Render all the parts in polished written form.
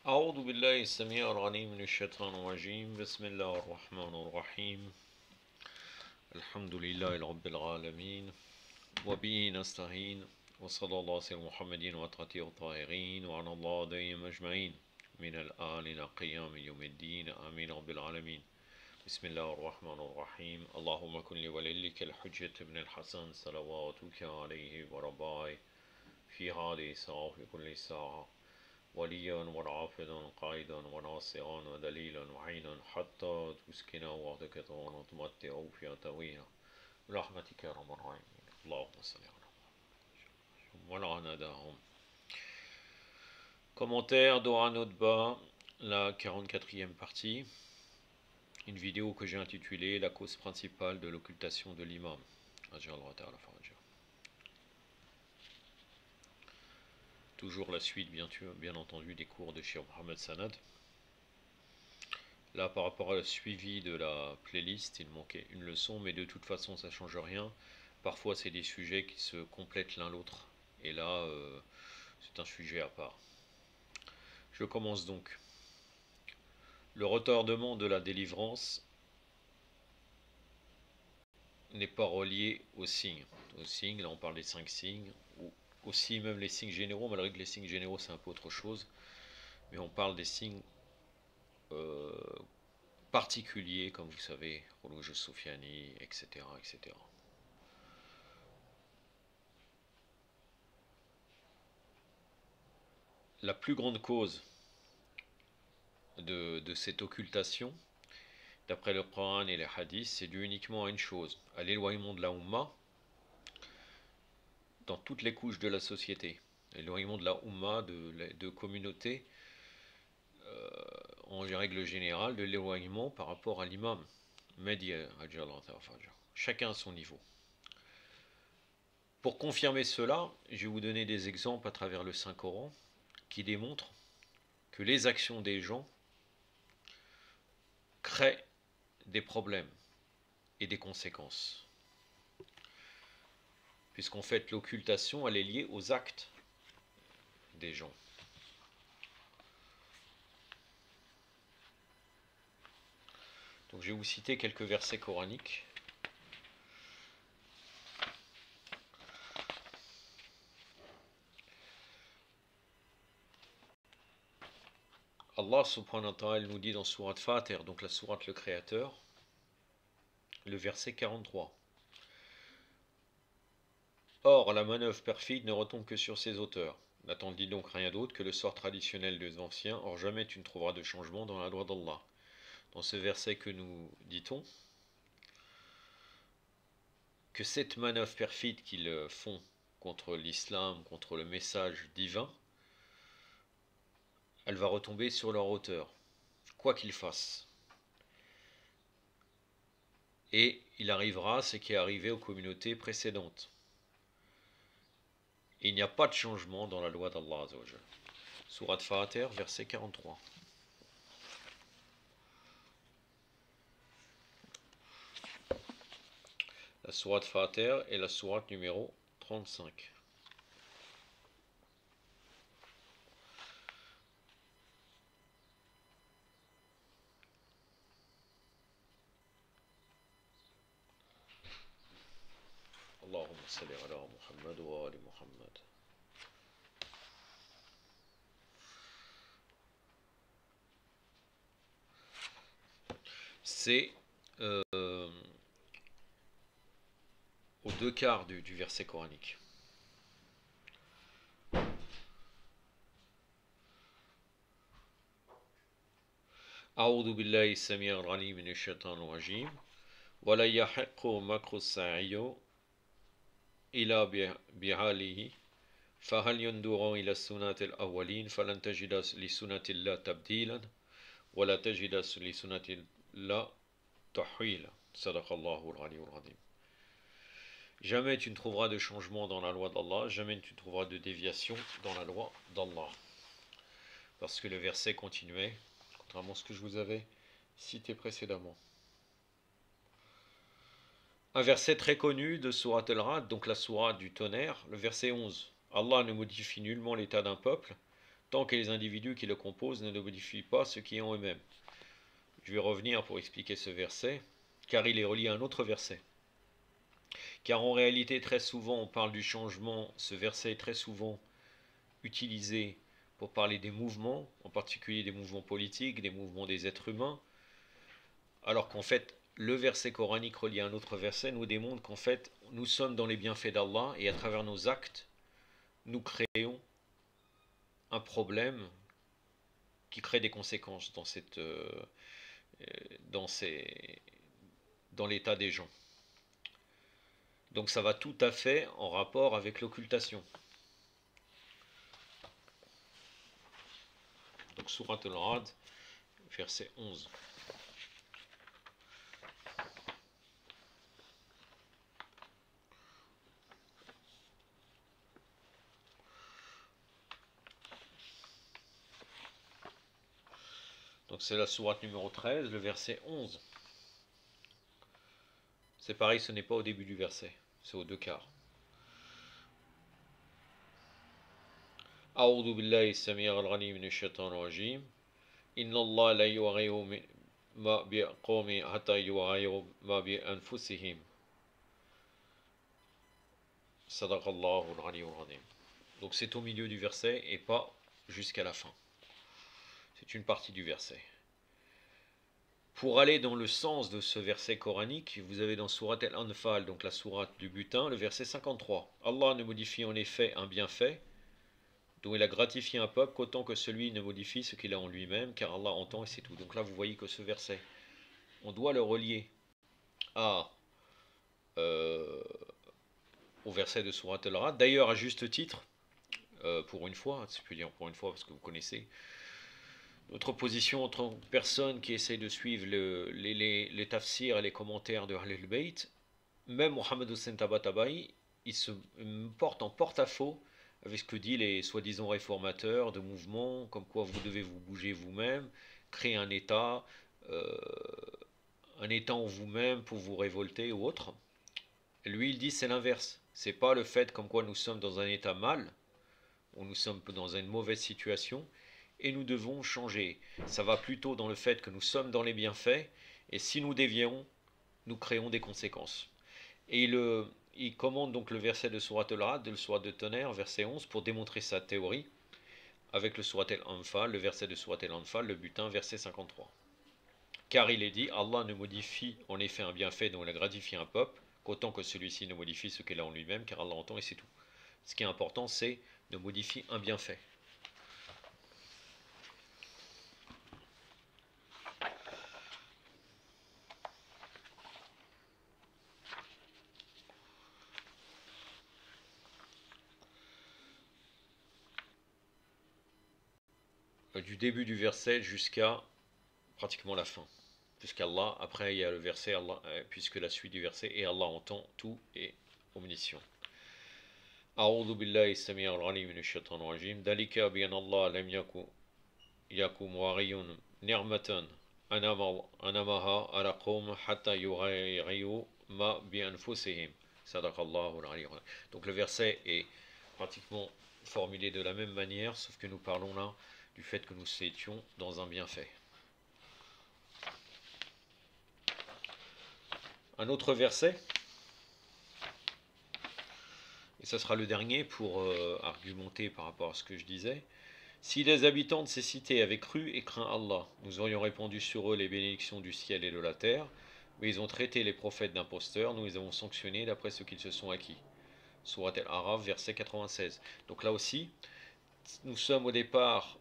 أعوذ بالله السميع العليم من الشيطان الرجيم بسم الله الرحمن الرحيم الحمد لله رب العالمين وبه نستعين وصلى الله على محمد وعلى الطاهرين وعلى الله دائم أجمعين من الآن إلى قيام يوم الدين آمين رب العالمين بسم الله الرحمن الرحيم اللهم كن لوليك الحجة ابن الحسن صلواتك عليه ورباي في هذه الساعة في كل ساعة وليا ورافضا قائدا وناصرا ودليلا وعينا حتى تسكن وحدك طوعا وتمتع فيها طويلا برحمتك يا رب الراحمين اللهم صل على محمد وعلى آله. Commentaire d'Ora Notba, la 44e partie, une vidéo que j'ai intitulée La cause principale de l'occultation de l'imam. Toujours la suite, bien entendu, des cours de Cheikh Mohamed Sanad. Là, par rapport à le suivi de la playlist, il manquait une leçon, mais de toute façon, ça ne change rien. Parfois, c'est des sujets qui se complètent l'un l'autre. Et là, c'est un sujet à part. Je commence donc. Le retardement de la délivrance n'est pas relié aux signes. Aux signes, là, on parle des 5 signes, ou aussi même les signes généraux, malgré que les signes généraux, c'est un peu autre chose. Mais on parle des signes particuliers, comme vous savez, Roulouj Soufiani, etc., etc. La plus grande cause de cette occultation, d'après le Coran et les hadiths, c'est dû uniquement à une chose, à l'éloignement de la Ummah dans toutes les couches de la société. L'éloignement de la Ummah, de communautés, en règle générale, de l'éloignement par rapport à l'imam. Chacun à son niveau. Pour confirmer cela, je vais vous donner des exemples à travers le Saint-Coran qui démontrent que les actions des gens créent des problèmes et des conséquences. Puisqu'en fait, l'occultation, elle est liée aux actes des gens. Donc je vais vous citer quelques versets coraniques. Allah subhanahu wa ta'ala nous dit dans Sourate Fatir, donc la sourate le Créateur, le verset 43. Or, la manœuvre perfide ne retombe que sur ses auteurs. N'attendit donc rien d'autre que le sort traditionnel des anciens, or jamais tu ne trouveras de changement dans la loi d'Allah. Dans ce verset que nous dit-on, que cette manœuvre perfide qu'ils font contre l'islam, contre le message divin, elle va retomber sur leur auteur, quoi qu'ils fassent. Et il arrivera ce qui est arrivé aux communautés précédentes. Il n'y a pas de changement dans la loi d'Allah Azzawajal. Sourate Fatir, verset 43. La sourate Fatir est la sourate numéro 35. Allahumma salli ala Muhammad wa ali Muhammad. C'est aux deux quarts du verset coranique. أعوذ بالله السميع العليم من الشيطان الرجيم ولا يحق مكر السعي إلى بحاله فهل ينظرون إلى السنة الأولين فلن تجد لسنة الله تبديلا ولا تجد لسنة الله تحويلا صدق الله العلي العظيم. Jamais tu ne trouveras de changement dans la loi d'Allah, jamais tu ne trouveras de déviation dans la loi d'Allah. Parce que le verset continuait, contrairement à ce que je vous avais cité précédemment. Un verset très connu de Sourate Al-Ra'd, donc la sourate du tonnerre, le verset 11. Allah ne modifie nullement l'état d'un peuple, tant que les individus qui le composent ne modifient pas ce qui est en eux-mêmes. Je vais revenir pour expliquer ce verset, car il est relié à un autre verset. Car en réalité, très souvent, on parle du changement, ce verset est très souvent utilisé pour parler des mouvements, en particulier des mouvements politiques, des mouvements des êtres humains, alors qu'en fait, le verset coranique relié à un autre verset nous démontre qu'en fait, nous sommes dans les bienfaits d'Allah et à travers nos actes, nous créons un problème qui crée des conséquences dans, dans l'état des gens. Donc ça va tout à fait en rapport avec l'occultation. Donc Surat Al-Ra'd, verset 11. Donc c'est la sourate numéro 13, le verset 11. C'est pareil, ce n'est pas au début du verset, c'est aux deux quarts. أعوذ بالله السميع العليم من الشيطان الرجيم إن الله لا يغير ما بقوم حتى يغيروا ما بأنفسهم صدق الله العلي العظيم. Donc c'est au milieu du verset et pas jusqu'à la fin. C'est une partie du verset. Pour aller dans le sens de ce verset coranique, vous avez dans Surat Al-Anfal, donc la sourate du butin, le verset 53. Allah ne modifie en effet un bienfait dont il a gratifié un peuple qu'autant que celui ne modifie ce qu'il a en lui-même, car Allah entend et c'est tout. Donc là, vous voyez que ce verset, on doit le relier à, au verset de Surat Al-Ra'd. D'ailleurs, à juste titre, pour une fois, si je peux dire pour une fois, parce que vous connaissez notre position entre personnes qui essayent de suivre les tafsirs et les commentaires de Ahlul Bayt, même Mohamed Hussein Tabatabai, il se porte en porte-à-faux avec ce que disent les soi-disant réformateurs de mouvements, comme quoi vous devez vous bouger vous-même, créer un État en vous-même pour vous révolter ou autre. Lui, il dit c'est l'inverse. C'est pas le fait comme quoi nous sommes dans un état mal, ou nous sommes dans une mauvaise situation, et nous devons changer. Ça va plutôt dans le fait que nous sommes dans les bienfaits, et si nous dévions, nous créons des conséquences. Et il commande donc le verset de Surat Al-Ra'd, le Surat de Tonnerre, verset 11, pour démontrer sa théorie, avec le Surat Al-Anfal, le verset de Surat Al-Anfal, le butin, verset 53. Car il est dit, Allah ne modifie en effet un bienfait dont il a gratifié un peuple, qu'autant que celui-ci ne modifie ce qu'il a en lui-même, car Allah entend et c'est tout. Ce qui est important, c'est de modifier un bienfait. Du début du verset jusqu'à pratiquement la fin. Puisqu'Allah, après il y a le verset, Allah, puisque la suite du verset, et Allah entend tout et omniscient. أعوذ بالله السميع العليم من الشيطان الرجيم ذلك بأن الله لم يكن مغيرا نعمة أنعمها على قوم حتى يغيروا ما بأنفسهم صدق الله العلي العظيم. Donc le verset est pratiquement formulé de la même manière, sauf que nous parlons là du fait que nous étions dans un bienfait. Un autre verset, et ce sera le dernier pour argumenter par rapport à ce que je disais. Si les habitants de ces cités avaient cru et craint Allah, nous aurions répandu sur eux les bénédictions du ciel et de la terre, mais ils ont traité les prophètes d'imposteurs, nous les avons sanctionnés d'après ce qu'ils se sont acquis. Surat Al-Araf, verset 96. Donc là aussi, nous sommes au départ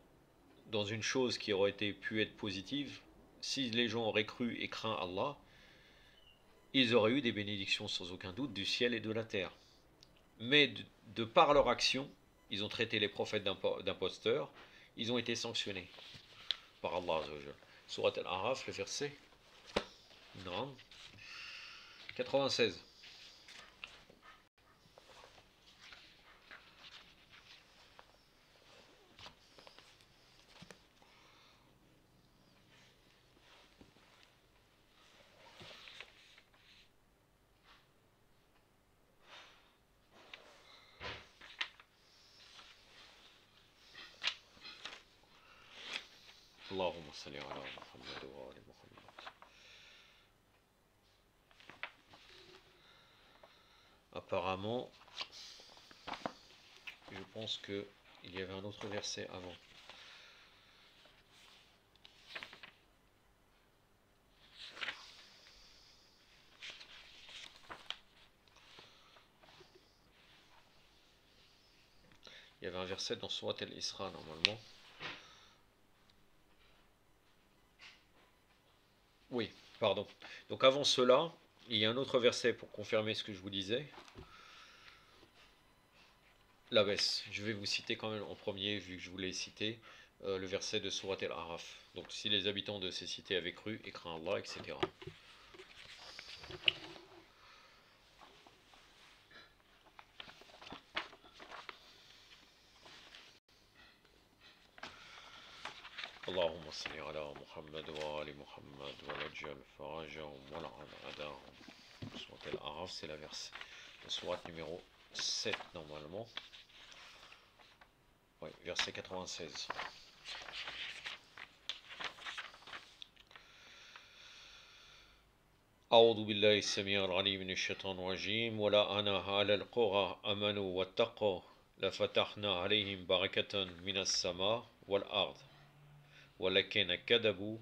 dans une chose qui aurait pu être positive. Si les gens auraient cru et craint Allah, ils auraient eu des bénédictions sans aucun doute du ciel et de la terre. Mais de par leur action, ils ont traité les prophètes d'imposteurs, ils ont été sanctionnés par Allah. Surat Al-Araf, le verset 96. Allahumma salli ala Muhammad wa ali Muhammad. Apparemment, je pense qu'il y avait un autre verset avant. Il y avait un verset dans Surat al-Isra normalement. Oui, pardon. Donc avant cela, il y a un autre verset pour confirmer ce que je vous disais. La baisse. Je vais vous citer quand même en premier, vu que je vous l'ai cité, le verset de Surat al-Araf. Donc si les habitants de ces cités avaient cru et craint Allah, etc. اللهم صل على محمد وآل محمد ونجل فرجهم ولعن أداهم. Surat al-Araf, c'est la verse. La sourate numéro 7 normalement. Oui, verset 96. أعوذ بالله السميع العليم من الشيطان الرجيم ولا أنا على القرى أمنوا واتقوا لفتحنا عليهم بركة من السماء والأرض ولكن كذبوا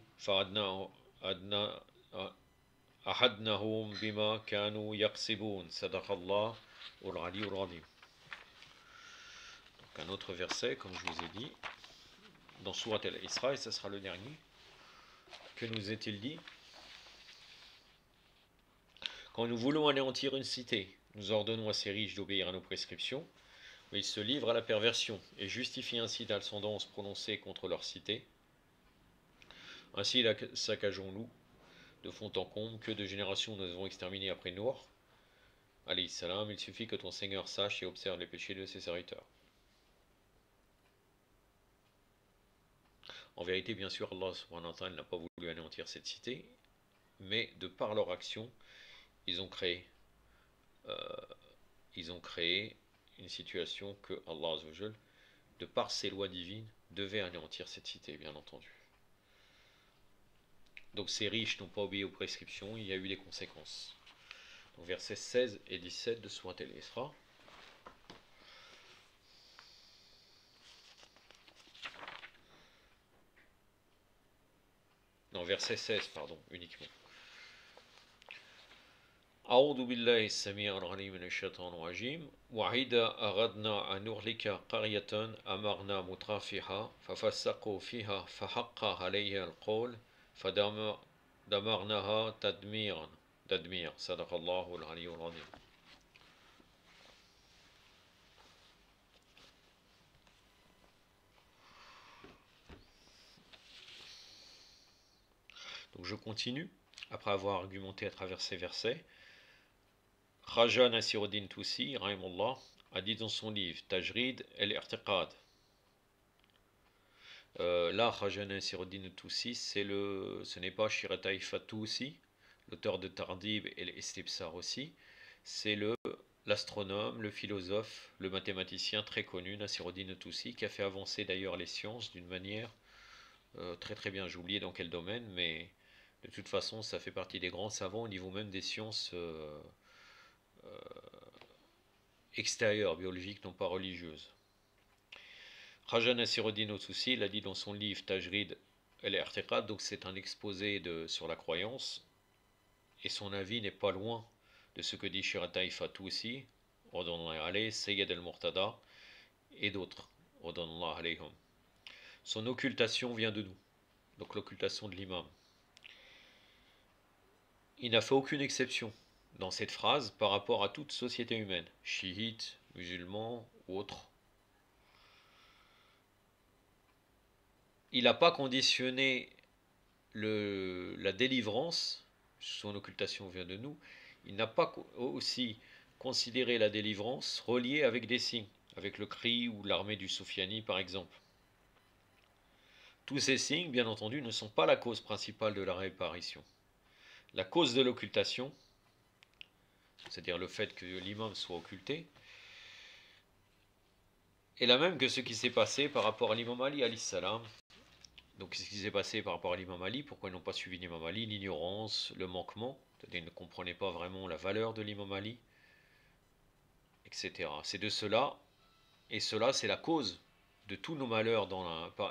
فأحدناهم بما كانوا يكسبون صدق الله العلي العظيم. Donc un autre verset, comme je vous ai dit, dans Surat al-Isra, et ce sera le dernier. Que nous est-il dit? Quand nous voulons anéantir une cité, nous ordonnons à ces riches d'obéir à nos prescriptions, mais ils se livrent à la perversion et justifient ainsi d'ascendance prononcée contre leur cité. Ainsi la saccageons-nous de fond en comble. Que de générations nous avons exterminées après Nour, alayhi salam. Il suffit que ton Seigneur sache et observe les péchés de ses serviteurs. En vérité, bien sûr, Allah subhanahu wa ta'ala n'a pas voulu anéantir cette cité, mais de par leur action, ils ont créé une situation que Allah Azzawajal, de par ses lois divines, devait anéantir cette cité, bien entendu. Donc ces riches n'ont pas obéi aux prescriptions, il y a eu des conséquences. Donc versets 16 et 17 de Surat al-Isra. Non, verset 16, pardon, uniquement. أعوذ بالله السميع العليم من الشيطان الرجيم وإذا أردنا أن نهلك قرية أمرنا مترفيها ففسقوا فيها فحق عليها القول فدمرناها تدمير صدق الله العلي العظيم. Donc je continue, après avoir argumenté à travers ces versets. Khaja Nasiruddin Tusi, rahimahullah, a dit dans son livre Tajrid el-Irtiqad. Là, Khaja Nasiruddin Tusi, ce n'est pas Shiratai Fatousi, l'auteur de Tardib et l'Istibsar aussi, c'est l'astronome, le philosophe, le mathématicien très connu, Nasiruddin Tusi, qui a fait avancer d'ailleurs les sciences d'une manière très très bien. J'ai oublié dans quel domaine, mais de toute façon, ça fait partie des grands savants au niveau même des sciences extérieures, biologiques, non pas religieuses. Khaja Nasiruddin Tusi l'a dit dans son livre Tajrid el-Irtiqad, donc c'est un exposé sur la croyance, et son avis n'est pas loin de ce que dit Shiratai Fatousi, Sayyid al-Murtada, et d'autres. Son occultation vient de nous, donc l'occultation de l'imam. Il n'a fait aucune exception dans cette phrase par rapport à toute société humaine, chiites, musulmans ou autres. Il n'a pas conditionné la délivrance, son occultation vient de nous, il n'a pas aussi considéré la délivrance reliée avec des signes, avec le cri ou l'armée du Soufiani par exemple. Tous ces signes, bien entendu, ne sont pas la cause principale de la réapparition. La cause de l'occultation, c'est-à-dire le fait que l'imam soit occulté, est la même que ce qui s'est passé par rapport à l'imam Ali alayhi salam Donc, ce qui s'est passé par rapport à l'imam Ali, pourquoi ils n'ont pas suivi l'imam Ali? L'ignorance, le manquement, c'est-à-dire ils ne comprenaient pas vraiment la valeur de l'imam Ali, etc. C'est de cela, et cela c'est la cause de tous nos malheurs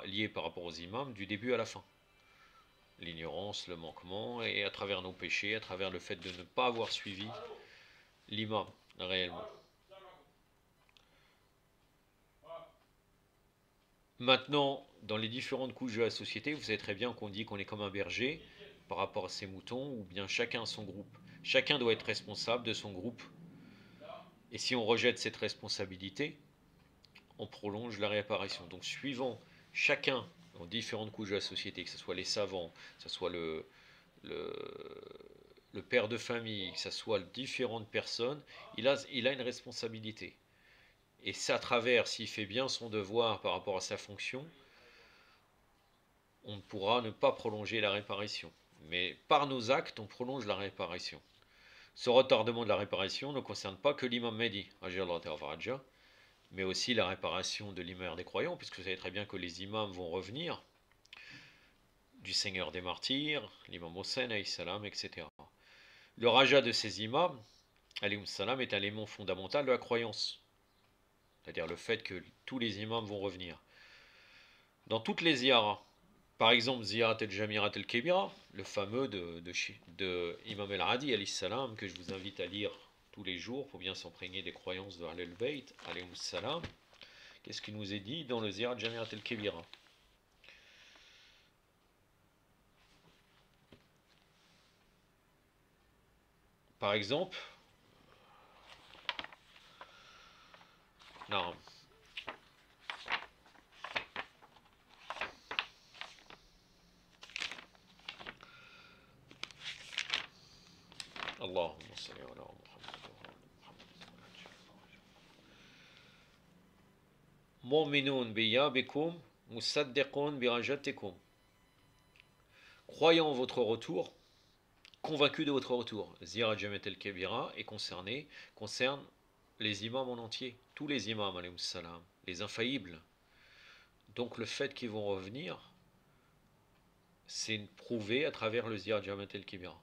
liés par rapport aux imams du début à la fin. L'ignorance, le manquement, et à travers nos péchés, à travers le fait de ne pas avoir suivi l'imam réellement. Maintenant, dans les différentes couches de la société, vous savez très bien qu'on dit qu'on est comme un berger par rapport à ses moutons, ou bien chacun a son groupe. Chacun doit être responsable de son groupe. Et si on rejette cette responsabilité, on prolonge la réapparition. Donc suivant chacun dans différentes couches de la société, que ce soit les savants, que ce soit le, le père de famille, que ce soit différentes personnes, il a une responsabilité. Et c'est à travers, s'il fait bien son devoir par rapport à sa fonction, on pourra ne pas prolonger la réparation. Mais par nos actes, on prolonge la réparation. Ce retardement de la réparation ne concerne pas que l'imam Mehdi, mais aussi la réparation de l'imam des croyants, puisque vous savez très bien que les imams vont revenir, du Seigneur des martyrs, l'imam Hossein, etc. Le raja de ces imams, salam, est un élément fondamental de la croyance, c'est-à-dire le fait que tous les imams vont revenir. Dans toutes les ziyaras, par exemple Ziyarat el-Jamirat el-Kebira, le fameux de Imam el-Hadi, salam, que je vous invite à lire tous les jours pour bien s'imprégner des croyances de Ahlul Bayt, salam. Qu'est-ce qu'il nous est dit dans le Ziyarat el-Jamirat el-Kebira? Par exemple, non. Allahumma salli ala Muhammad. Mu'minun biyabikum musaddiqun birajatikum. Croyant en votre retour, convaincu de votre retour. Ziyarat Jamiat el-Kebira concerne les imams en entier, tous les imams, salam, les infaillibles. Donc le fait qu'ils vont revenir, c'est prouvé à travers le Ziyarat Jamiat el-Kebira.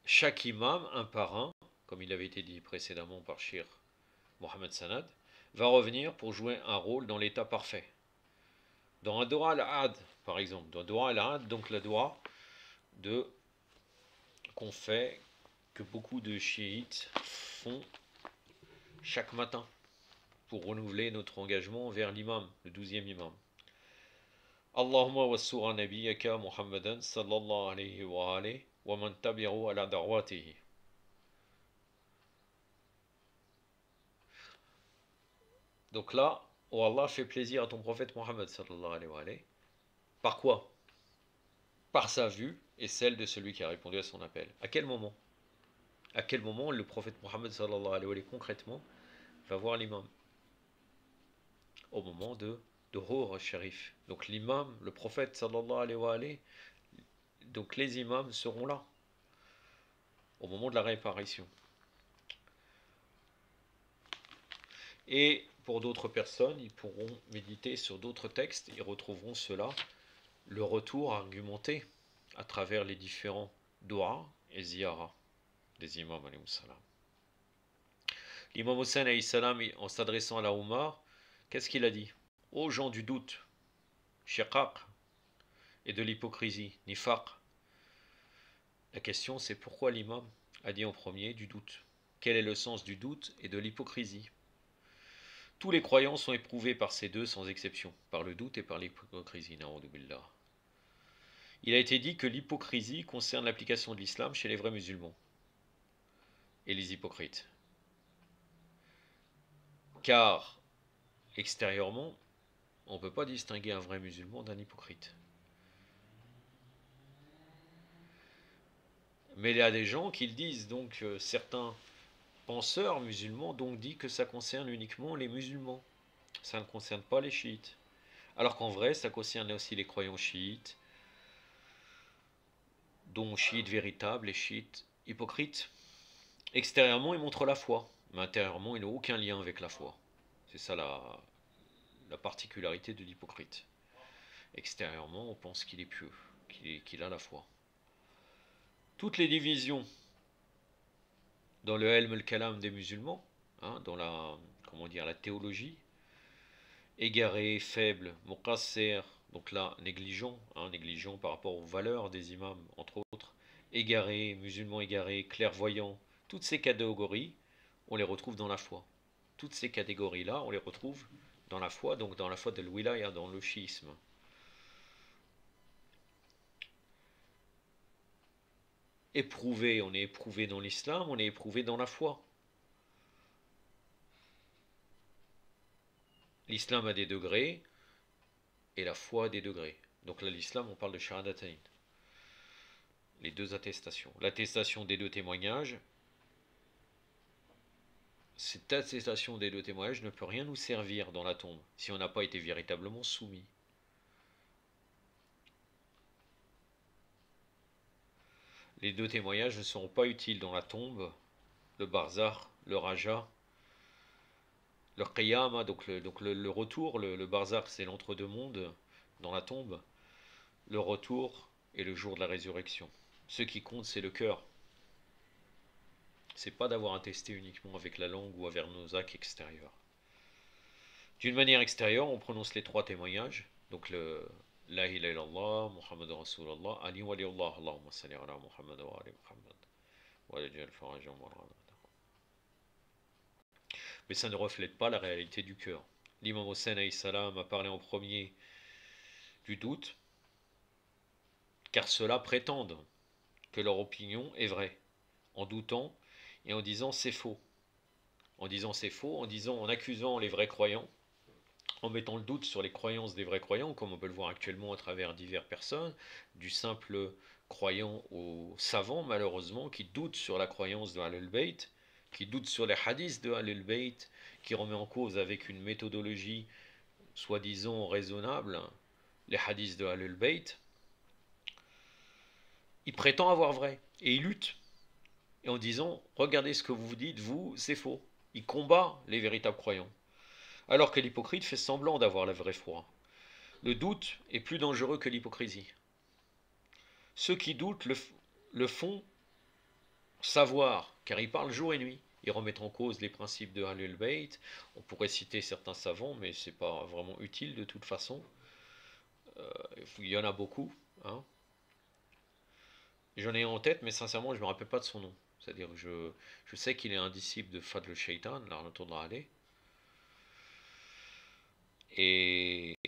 Chaque imam, un par un, comme il avait été dit précédemment par Shir Mohamed Sanad, va revenir pour jouer un rôle dans l'état parfait. Dans un Dua al-Had, par exemple, dans Dua al-Had, donc la Dua qu'on fait, que beaucoup de chiites font chaque matin pour renouveler notre engagement vers l'imam, le 12e imam. Allahumma wassura nabiyyaka Muhammadan sallallahu alayhi wa alayhi wa man tabi'u ala da'watihi. Donc là, oh Allah fait plaisir à ton prophète Mohammed sallallahu alayhi wa alayhi. Par quoi? Par sa vue et celle de celui qui a répondu à son appel. À quel moment? À quel moment le prophète Mohammed sallallahu alayhi wa alayhi concrètement va voir l'imam? Au moment de Hur al-Sharif. Donc l'imam, le prophète sallallahu alayhi wa alayhi, donc les imams seront là au moment de la réapparition. Et pour d'autres personnes, ils pourront méditer sur d'autres textes, ils retrouveront cela, le retour argumenté à travers les différents doigts et ziyara des imams alayhi salam. L'imam Hossein alayhi salam, en s'adressant à la Oumma, qu'est-ce qu'il a dit? Aux gens du doute, shiqaq, et de l'hypocrisie, nifaq. La question c'est pourquoi l'imam a dit en premier du doute? Quel est le sens du doute et de l'hypocrisie? Tous les croyants sont éprouvés par ces deux sans exception, par le doute et par l'hypocrisie. Il a été dit que l'hypocrisie concerne l'application de l'islam chez les vrais musulmans et les hypocrites. Car extérieurement, on ne peut pas distinguer un vrai musulman d'un hypocrite. Mais il y a des gens qui le disent, donc certains penseurs musulmans donc dit que ça concerne uniquement les musulmans. Ça ne concerne pas les chiites. Alors qu'en vrai, ça concerne aussi les croyants chiites, dont chiites véritables et chiites hypocrites. Extérieurement, ils montrent la foi, mais intérieurement, ils n'ont aucun lien avec la foi. C'est ça la particularité de l'hypocrite. Extérieurement, on pense qu'il est pieux, qu'il a la foi. Toutes les divisions dans le ilm al-kalam des musulmans, hein, dans la, comment dire, la théologie, égaré, faible, muqassir, donc là, négligent, hein, négligent par rapport aux valeurs des imams, entre autres, égaré, musulmans égarés, clairvoyants, toutes ces catégories, on les retrouve dans la foi. Toutes ces catégories-là, on les retrouve dans la foi, donc dans la foi de l'wilaya, dans le chiisme. Éprouvé, on est éprouvé dans l'islam, on est éprouvé dans la foi. L'islam a des degrés et la foi a des degrés. Donc là, l'islam, on parle de shahadatayn, les deux attestations. L'attestation des deux témoignages, cette attestation des deux témoignages ne peut rien nous servir dans la tombe si on n'a pas été véritablement soumis. Les deux témoignages ne seront pas utiles dans la tombe, le barzakh, le raja, le qiyama, donc le retour, le barzakh c'est l'entre-deux mondes dans la tombe, le retour et le jour de la résurrection. Ce qui compte c'est le cœur. C'est pas d'avoir attesté uniquement avec la langue ou avec nos actes extérieurs. D'une manière extérieure, on prononce les trois témoignages, donc le La ilaha illallah, Muhammad Rasulullah, Ali waliyullah, Allahumma salli ala Muhammad wa ali Muhammad, wa ajal farajan wa rana. Mais ça ne reflète pas la réalité du cœur. L'imam Hossein alayhi salam a parlé en premier du doute, car ceux-là prétendent que leur opinion est vraie, en doutant et en disant c'est faux. En disant c'est faux, en accusant les vrais croyants, en mettant le doute sur les croyances des vrais croyants, comme on peut le voir actuellement à travers diverses personnes, du simple croyant au savant, malheureusement, qui doute sur la croyance de Ahlul Bayt, qui doute sur les hadiths de Ahlul Bayt, qui remet en cause avec une méthodologie soi-disant raisonnable les hadiths de Ahlul Bayt. Il prétend avoir vrai, et il lutte, et en disant, regardez ce que vous dites, vous, c'est faux. Il combat les véritables croyants. Alors que l'hypocrite fait semblant d'avoir la vraie foi. Le doute est plus dangereux que l'hypocrisie. Ceux qui doutent le font savoir, car ils parlent jour et nuit. Ils remettent en cause les principes de Ahlul Bayt. On pourrait citer certains savants, mais ce n'est pas vraiment utile de toute façon. Il y en a beaucoup. Hein. J'en ai en tête, mais sincèrement, je ne me rappelle pas de son nom. C'est-à-dire que je sais qu'il est un disciple de Fadl al-Shaytan, l'Arnaton aller. Et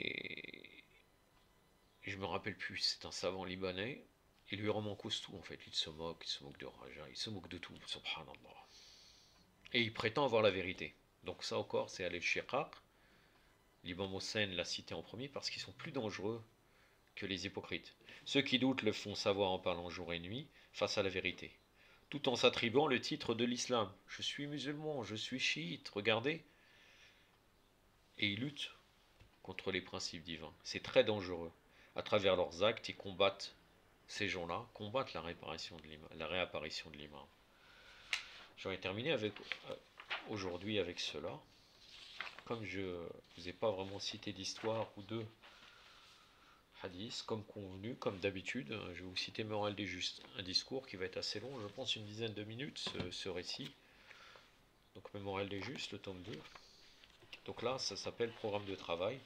je me rappelle plus, c'est un savant libanais. Il lui remet en cause tout en fait. Il se moque de Raja, il se moque de tout, subhanallah. Et il prétend avoir la vérité. Donc ça encore, c'est al-Shiqaq. L'Imam Hossein l'a cité en premier parce qu'ils sont plus dangereux que les hypocrites. Ceux qui doutent le font savoir en parlant jour et nuit face à la vérité, tout en s'attribuant le titre de l'islam. Je suis musulman, je suis chiite, regardez. Et ils luttent contre les principes divins. C'est très dangereux. À travers leurs actes, ils combattent ces gens-là, combattent la réapparition de l'imam. J'aurais terminé avec aujourd'hui avec cela. Comme je ne vous ai pas vraiment cité d'histoire ou de hadith, comme convenu, comme d'habitude, je vais vous citer Morale des Justes, un discours qui va être assez long, je pense une dizaine de minutes, ce récit. Donc Morale des Justes, le tome 2. Donc là, ça s'appelle Programme de travail,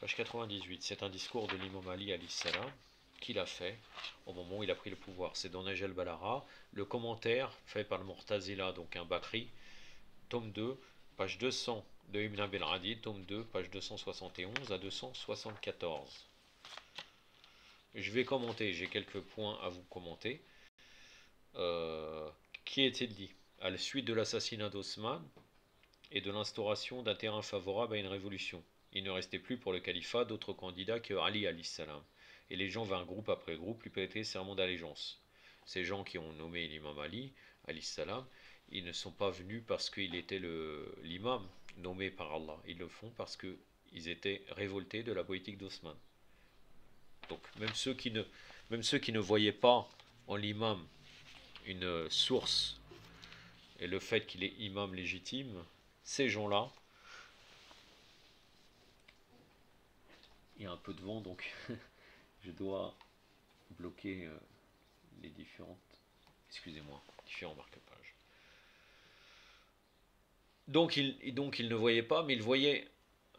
page 98. C'est un discours de l'imam Ali alayhi salam qu'il a fait au moment où il a pris le pouvoir. C'est dans Najal Balara, le commentaire fait par le Mu'tazila, donc un Bakri, tome 2, page 200 de Ibn Abil Adi, tome 2, page 271 à 274. Je vais commenter, j'ai quelques points à vous commenter. Qui est-il dit? À la suite de l'assassinat d'Osman et de l'instauration d'un terrain favorable à une révolution, il ne restait plus pour le califat d'autres candidats que Ali alayhi salam. Et les gens vinrent groupe après groupe lui prêter serment d'allégeance. Ces gens qui ont nommé l'imam Ali alayhi salam, ils ne sont pas venus parce qu'il était l'imam nommé par Allah. Ils le font parce qu'ils étaient révoltés de la politique d'Osman. Donc même ceux qui ne voyaient pas en l'imam une source et le fait qu'il est imam légitime, ces gens-là, il y a un peu de vent, donc je dois bloquer les différentes, excusez-moi, différents marque-pages. Donc il ne voyait pas, mais il voyait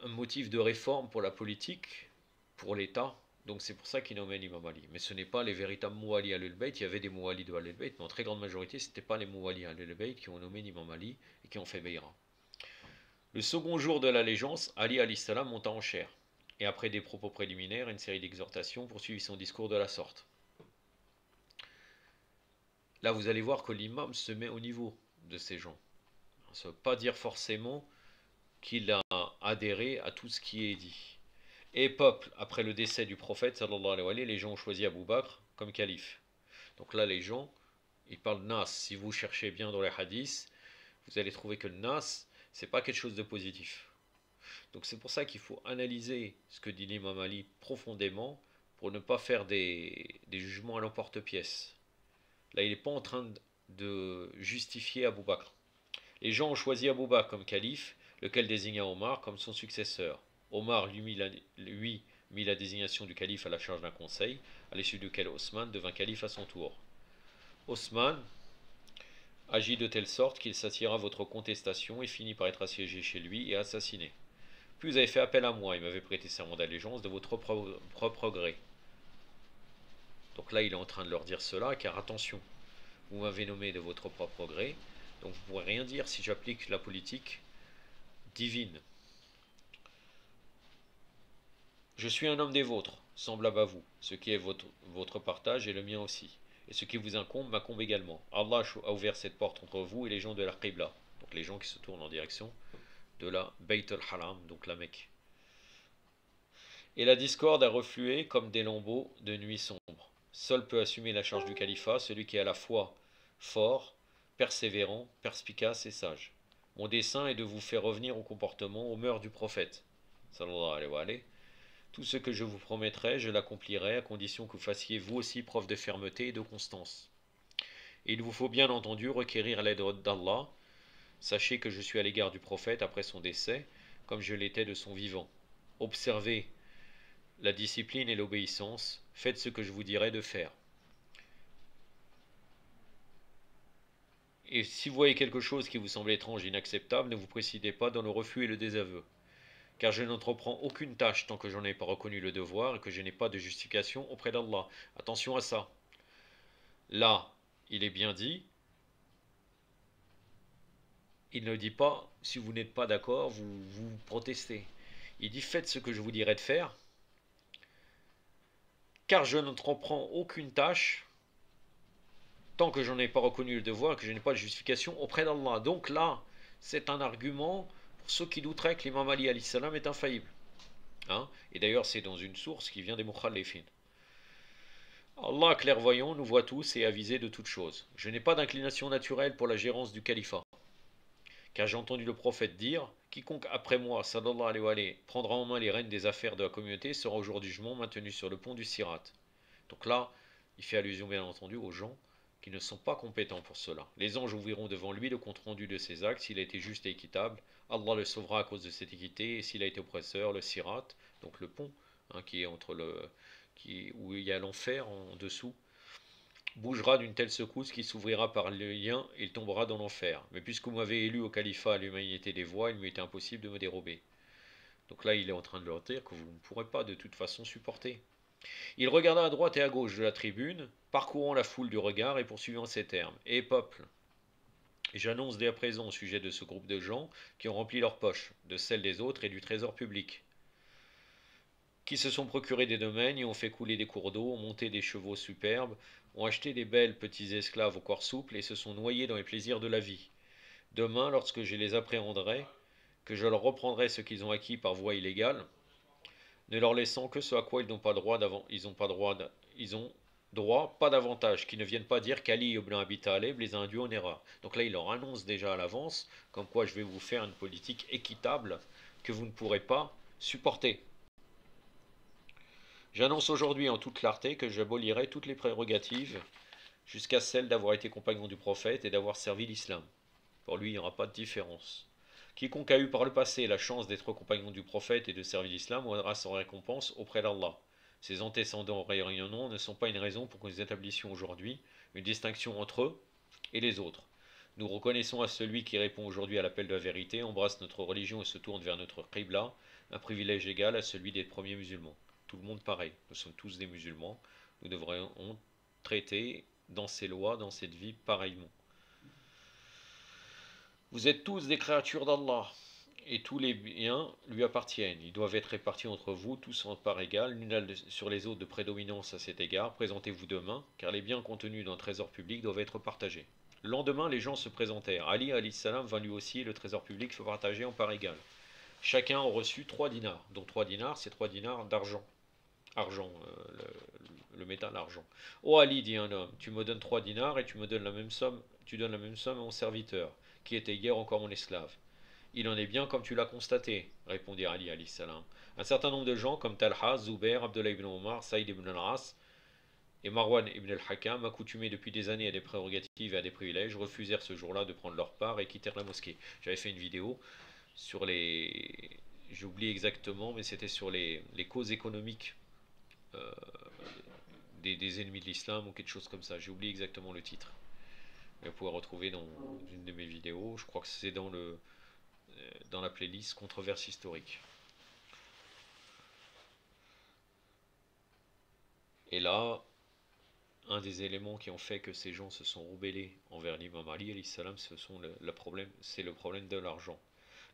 un motif de réforme pour la politique, pour l'État. Donc c'est pour ça qu'il nommait l'imam Ali. Mais ce n'est pas les véritables Mouali Ahlul-Bayt. Il y avait des Mouali de Ahlul-Bayt, mais en très grande majorité, ce n'était pas les Mouali Ahlul-Bayt qui ont nommé l'imam Ali et qui ont fait Bayra. Le second jour de l'allégeance, Ali alayhi salam monta en chair. Et après des propos préliminaires, une série d'exhortations, poursuivit son discours de la sorte. Là, vous allez voir que l'imam se met au niveau de ces gens. Ça ne veut pas dire forcément qu'il a adhéré à tout ce qui est dit. Et peuple, après le décès du prophète, sallallahu alayhi wa sallam, les gens ont choisi Abu Bakr comme calife. Donc là, les gens, ils parlent de Nas. Si vous cherchez bien dans les hadiths, vous allez trouver que le Nas, c'est pas quelque chose de positif. Donc c'est pour ça qu'il faut analyser ce que dit l'imam Ali profondément pour ne pas faire des jugements à l'emporte-pièce. Là, il n'est pas en train de justifier Abu Bakr. Les gens ont choisi Abu Bakr comme calife, lequel désigna Omar comme son successeur. Omar lui mit la désignation du calife à la charge d'un conseil, à l'issue duquel Osman devint calife à son tour. Osman agit de telle sorte qu'il s'attira à votre contestation et finit par être assiégé chez lui et assassiné. Puis vous avez fait appel à moi et m'avez prêté serment d'allégeance de votre propre gré. Donc là, il est en train de leur dire cela, car attention, vous m'avez nommé de votre propre gré, donc vous ne pourrez rien dire si j'applique la politique divine. Je suis un homme des vôtres, semblable à vous. Ce qui est votre partage est le mien aussi. Et ce qui vous incombe m'incombe également. Allah a ouvert cette porte entre vous et les gens de la Qibla. Donc les gens qui se tournent en direction de la Bayt al-Haram, donc la Mecque. Et la discorde a reflué comme des lambeaux de nuit sombre. Seul peut assumer la charge du califat celui qui est à la fois fort, persévérant, perspicace et sage. Mon dessein est de vous faire revenir au comportement, aux mœurs du prophète. Sallallahu alayhi wa sallam. Tout ce que je vous promettrai, je l'accomplirai à condition que vous fassiez vous aussi preuve de fermeté et de constance. Et il vous faut bien entendu requérir l'aide d'Allah. Sachez que je suis à l'égard du prophète après son décès, comme je l'étais de son vivant. Observez la discipline et l'obéissance, faites ce que je vous dirai de faire. Et si vous voyez quelque chose qui vous semble étrange et inacceptable, ne vous précipitez pas dans le refus et le désaveu. Car je n'entreprends aucune tâche tant que j'en ai pas reconnu le devoir et que je n'ai pas de justification auprès d'Allah. Attention à ça. Là, il est bien dit, il ne dit pas, si vous n'êtes pas d'accord, vous protestez. Il dit, faites ce que je vous dirai de faire, car je n'entreprends aucune tâche tant que j'en ai pas reconnu le devoir et que je n'ai pas de justification auprès d'Allah. Donc là, c'est un argument pour ceux qui douteraient que l'imam Ali alayhi salam est infaillible. Hein, et d'ailleurs, c'est dans une source qui vient des Mukhalifin. Allah, clairvoyant, nous voit tous et est avisé de toutes choses. Je n'ai pas d'inclination naturelle pour la gérance du califat. Car j'ai entendu le prophète dire, quiconque après moi, sallallahu alayhi wa sallam, prendra en main les rênes des affaires de la communauté sera au jour du jugement maintenu sur le pont du Sirat. Donc là, il fait allusion bien entendu aux gens qui ne sont pas compétents pour cela. Les anges ouvriront devant lui le compte-rendu de ses actes, s'il a été juste et équitable. Allah le sauvera à cause de cette équité, et s'il a été oppresseur, le Sirat, donc le pont, hein, qui est entre où il y a l'enfer en dessous, bougera d'une telle secousse qu'il s'ouvrira par le lien et il tombera dans l'enfer. Mais puisque vous m'avez élu au califat à l'humanité des voies, il m'est impossible de me dérober. Donc là, il est en train de leur dire que vous ne pourrez pas de toute façon supporter. Il regarda à droite et à gauche de la tribune, parcourant la foule du regard et poursuivant ces termes. Et peuple, j'annonce dès à présent au sujet de ce groupe de gens qui ont rempli leurs poches, de celles des autres et du trésor public, qui se sont procurés des domaines et ont fait couler des cours d'eau, ont monté des chevaux superbes, ont acheté des belles petits esclaves au corps souple et se sont noyés dans les plaisirs de la vie. Demain, lorsque je les appréhenderai, que je leur reprendrai ce qu'ils ont acquis par voie illégale, ne leur laissant que ce à quoi ils n'ont pas droit ils ont droit, pas davantage, qu'ils ne viennent pas dire qu'Ali ibn Abi Talib les a induits en erreur. Donc là, il leur annonce déjà à l'avance, comme quoi je vais vous faire une politique équitable que vous ne pourrez pas supporter. J'annonce aujourd'hui en toute clarté que j'abolirai toutes les prérogatives jusqu'à celle d'avoir été compagnon du prophète et d'avoir servi l'islam. Pour lui, il n'y aura pas de différence. Quiconque a eu par le passé la chance d'être compagnon du prophète et de servir l'islam aura son récompense auprès d'Allah. Ses antécédents rayonnants ne sont pas une raison pour que nous établissions aujourd'hui une distinction entre eux et les autres. Nous reconnaissons à celui qui répond aujourd'hui à l'appel de la vérité, embrasse notre religion et se tourne vers notre Qibla, un privilège égal à celui des premiers musulmans. Tout le monde pareil, nous sommes tous des musulmans, nous devrions traiter dans ces lois, dans cette vie, pareillement. Vous êtes tous des créatures d'Allah, et tous les biens lui appartiennent. Ils doivent être répartis entre vous, tous en part égale, l'une sur les autres de prédominance à cet égard. Présentez-vous demain, car les biens contenus dans le trésor public doivent être partagés. Le lendemain, les gens se présentèrent. Ali, alayhi salam, vint lui aussi, et le trésor public fut partagé en part égale. Chacun a reçu 3 dinars. Donc 3 dinars, c'est 3 dinars d'argent. Argent, le métal argent. Oh Ali, dit un homme, tu me donnes 3 dinars et tu me donnes la même somme, tu donnes la même somme à mon serviteur, qui était hier encore mon esclave. Il en est bien comme tu l'as constaté, répondit Ali alayhi salam. Un certain nombre de gens comme Talha, Zubair, Abdullah ibn Omar, Saïd ibn al-As et Marwan ibn al-Hakam, accoutumés depuis des années à des prérogatives et à des privilèges, refusèrent ce jour-là de prendre leur part et quittèrent la mosquée. J'avais fait une vidéo sur les... J'oublie exactement, mais c'était sur les causes économiques euh, des ennemis de l'islam ou quelque chose comme ça. J'ai oublié exactement le titre. Mais vous pouvez retrouver dans une de mes vidéos. Je crois que c'est dans la playlist Controverse historique. Et là, un des éléments qui ont fait que ces gens se sont rebellés envers l'imam Ali, alayhi salam, c'est le problème de l'argent.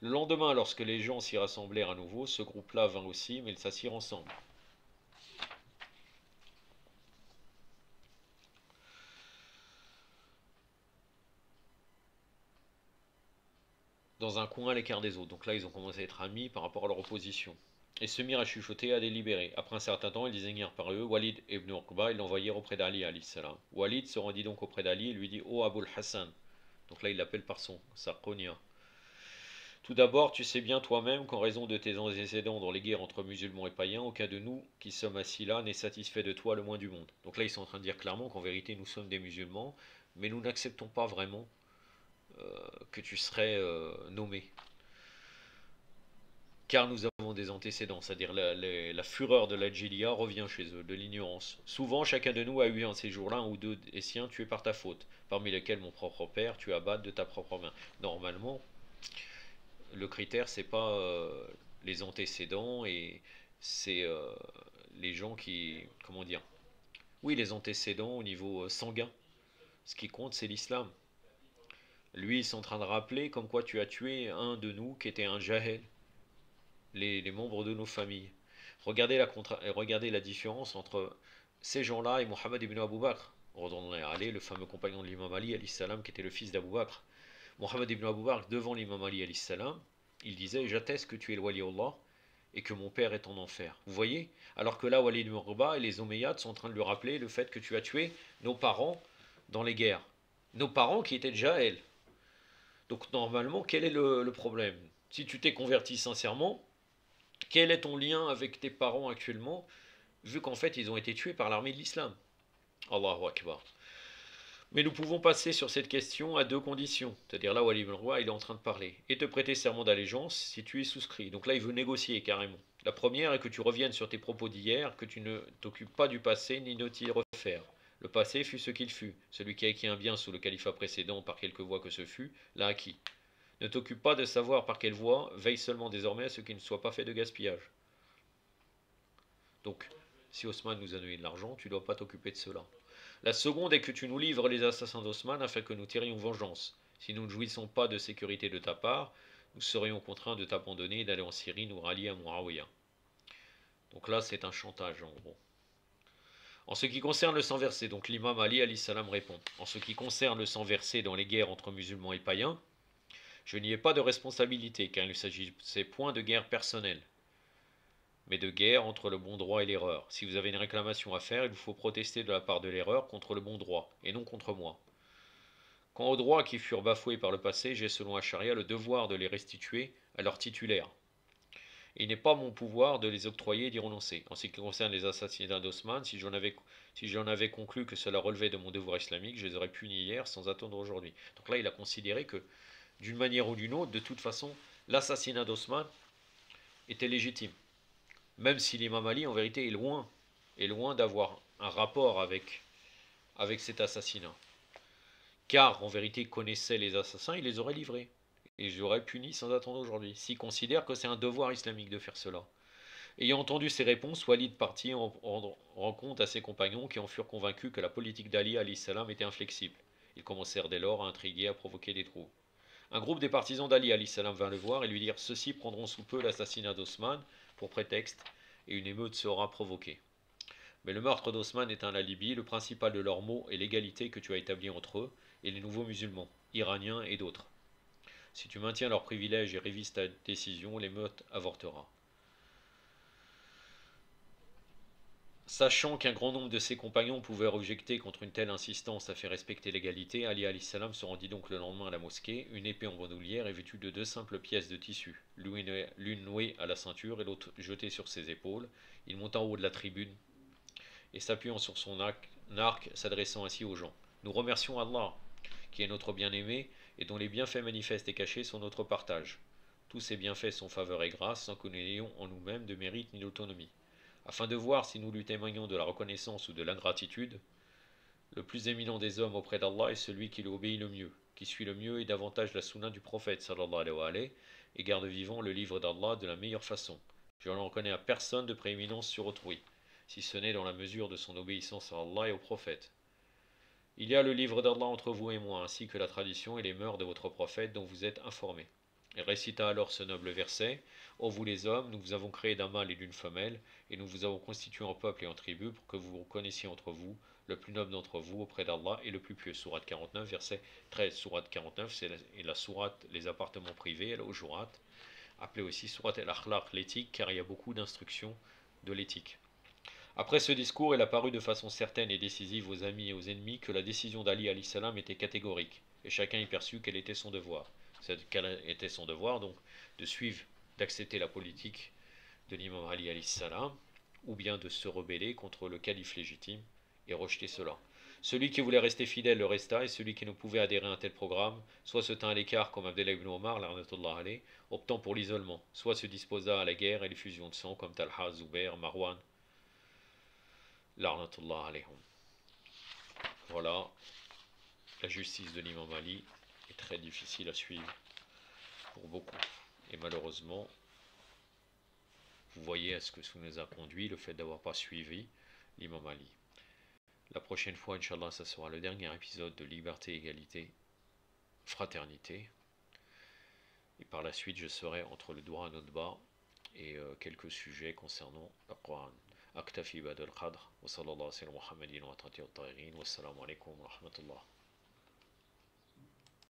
Le lendemain, lorsque les gens s'y rassemblèrent à nouveau, ce groupe-là vint aussi, mais ils s'assirent ensemble. Dans un coin à l'écart des autres. Donc là, ils ont commencé à être amis par rapport à leur opposition. Et se mirent à chuchoter, à délibérer. Après un certain temps, ils désignèrent par eux Walid ibn Uqba, ils l'envoyèrent auprès d'Ali, alayhi salam. Walid se rendit donc auprès d'Ali et lui dit: Oh Abul Hassan. Donc là, il l'appelle par sa kunya. Tout d'abord, tu sais bien toi-même qu'en raison de tes antécédents dans les guerres entre musulmans et païens, aucun de nous qui sommes assis là n'est satisfait de toi le moins du monde. Donc là, ils sont en train de dire clairement qu'en vérité, nous sommes des musulmans, mais nous n'acceptons pas vraiment que tu serais nommé. Car nous avons des antécédents, c'est-à-dire la fureur de la Djilia revient chez eux, de l'ignorance. Souvent, chacun de nous a eu en ces jours-là un ou deux des siens tués par ta faute, parmi lesquels mon propre père, tu abattes de ta propre main. Normalement, le critère, c'est pas les antécédents et c'est les gens qui, comment dire, oui, les antécédents au niveau sanguin. Ce qui compte, c'est l'islam. Lui, ils sont en train de rappeler comme quoi tu as tué un de nous qui était un jahel, les membres de nos familles. Regardez la différence entre ces gens-là et Mohammed ibn Abu Bakr. On est allé, le fameux compagnon de l'imam Ali, alayhi salam, qui était le fils d'Abu Bakr. Mohammed ibn Abu Bakr, devant l'imam Ali, alayhi salam, il disait: j'atteste que tu es le wali Allah et que mon père est en enfer. Vous voyez? Alors que là, Walid ibn Uqba et les Omeyyades sont en train de lui rappeler le fait que tu as tué nos parents dans les guerres. Nos parents qui étaient déjà elles. Donc normalement, quel est le problème? Si tu t'es converti sincèrement, quel est ton lien avec tes parents actuellement, vu qu'en fait ils ont été tués par l'armée de l'islam? Allahu Akbar. Mais nous pouvons passer sur cette question à deux conditions. C'est-à-dire là où Ali ibn Roi, il est en train de parler. Et te prêter serment d'allégeance si tu es souscrit. Donc là, il veut négocier carrément. La première est que tu reviennes sur tes propos d'hier, que tu ne t'occupes pas du passé ni de t'y refaire. Le passé fut ce qu'il fut. Celui qui a acquis un bien sous le califat précédent par quelque voie que ce fût, l'a acquis. Ne t'occupe pas de savoir par quelle voie, veille seulement désormais à ce qu'il ne soit pas fait de gaspillage. Donc, si Osman nous a donné de l'argent, tu ne dois pas t'occuper de cela. La seconde est que tu nous livres les assassins d'Osman afin que nous tirions vengeance. Si nous ne jouissons pas de sécurité de ta part, nous serions contraints de t'abandonner et d'aller en Syrie nous rallier à Muawiyah. Donc là, c'est un chantage en gros. En ce qui concerne le sang versé, donc l'imam Ali alayhi salam répond: en ce qui concerne le sang versé dans les guerres entre musulmans et païens, je n'y ai pas de responsabilité, car il ne s'agissait point de guerre personnelle, mais de guerre entre le bon droit et l'erreur. Si vous avez une réclamation à faire, il vous faut protester de la part de l'erreur contre le bon droit, et non contre moi. Quant aux droits qui furent bafoués par le passé, j'ai selon Acharia le devoir de les restituer à leurs titulaires. Il n'est pas mon pouvoir de les octroyer et d'y renoncer. En ce qui concerne les assassinats d'Osman, si j'en avais conclu que cela relevait de mon devoir islamique, je les aurais punis hier sans attendre aujourd'hui. Donc là, il a considéré que d'une manière ou d'une autre, de toute façon, l'assassinat d'Osman était légitime. Même si l'imam Ali, en vérité, est loin d'avoir un rapport avec cet assassinat. Car, en vérité, il connaissait les assassins, il les aurait livrés. Et ils auraient puni sans attendre aujourd'hui, s'il considère que c'est un devoir islamique de faire cela. Ayant entendu ces réponses, Walid partit en rend compte à ses compagnons qui en furent convaincus que la politique d'Ali alayhi salam était inflexible. Ils commencèrent dès lors à intriguer, à provoquer des troubles. Un groupe des partisans d'Ali alayhi salam vint le voir et lui dirent: ceux-ci prendront sous peu l'assassinat d'Osman pour prétexte, et une émeute sera provoquée. Mais le meurtre d'Osman est un alibi, le principal de leurs mots est l'égalité que tu as établie entre eux et les nouveaux musulmans, iraniens et d'autres. Si tu maintiens leurs privilèges et révises ta décision, l'émeute avortera. Sachant qu'un grand nombre de ses compagnons pouvaient objecter contre une telle insistance à faire respecter l'égalité, Ali alayhi salam se rendit donc le lendemain à la mosquée, une épée en bandoulière et vêtue de deux simples pièces de tissu, l'une nouée à la ceinture et l'autre jetée sur ses épaules. Il monta en haut de la tribune et s'appuyant sur son arc, s'adressant ainsi aux gens: nous remercions Allah, qui est notre bien-aimé et dont les bienfaits manifestes et cachés sont notre partage. Tous ces bienfaits sont faveur et grâce, sans que nous n'ayons en nous-mêmes de mérite ni d'autonomie. Afin de voir si nous lui témoignons de la reconnaissance ou de l'ingratitude, le plus éminent des hommes auprès d'Allah est celui qui lui obéit le mieux, qui suit le mieux et davantage la sunna du prophète sallallahu alayhi wa alayhi, et garde vivant le livre d'Allah de la meilleure façon. Je n'en reconnais à personne de prééminence sur autrui, si ce n'est dans la mesure de son obéissance à Allah et au prophète. Il y a le livre d'Allah entre vous et moi, ainsi que la tradition et les mœurs de votre prophète dont vous êtes informés. Elle récita alors ce noble verset: ô vous les hommes, nous vous avons créés d'un mâle et d'une femelle, et nous vous avons constitués en peuple et en tribu pour que vous vous reconnaissiez entre vous, le plus noble d'entre vous auprès d'Allah et le plus pieux. Sourate 49, verset 13. Sourate 49, c'est la sourate les appartements privés, elle au Jurat, appelée aussi sourate al-Akhlaq, l'éthique, car il y a beaucoup d'instructions de l'éthique. Après ce discours, il apparut de façon certaine et décisive aux amis et aux ennemis que la décision d'Ali alayhi salam était catégorique, et chacun y perçut quel était son devoir. Quel était son devoir, donc, de suivre, d'accepter la politique de l'imam Ali alayhi salam, ou bien de se rebeller contre le calife légitime et rejeter cela. Celui qui voulait rester fidèle le resta, et celui qui ne pouvait adhérer à un tel programme, soit se tint à l'écart comme Abdullah ibn Omar, optant pour l'isolement, soit se disposa à la guerre et les fusions de sang comme Talha, Zubair, Marwan, Larnatullah alayhum. Voilà, la justice de l'imam Ali est très difficile à suivre pour beaucoup. Et malheureusement, vous voyez à ce que ça nous a conduit, le fait d'avoir pas suivi l'imam Ali. La prochaine fois, Inch'Allah, ça sera le dernier épisode de Liberté, Égalité, Fraternité. Et par la suite, je serai entre le doigt à notre bas et quelques sujets concernant le Coran. أكتفي بهذا القدر وصلى الله على سيدنا محمد وعلى آله وصحبه الطاهرين والسلام عليكم ورحمة الله.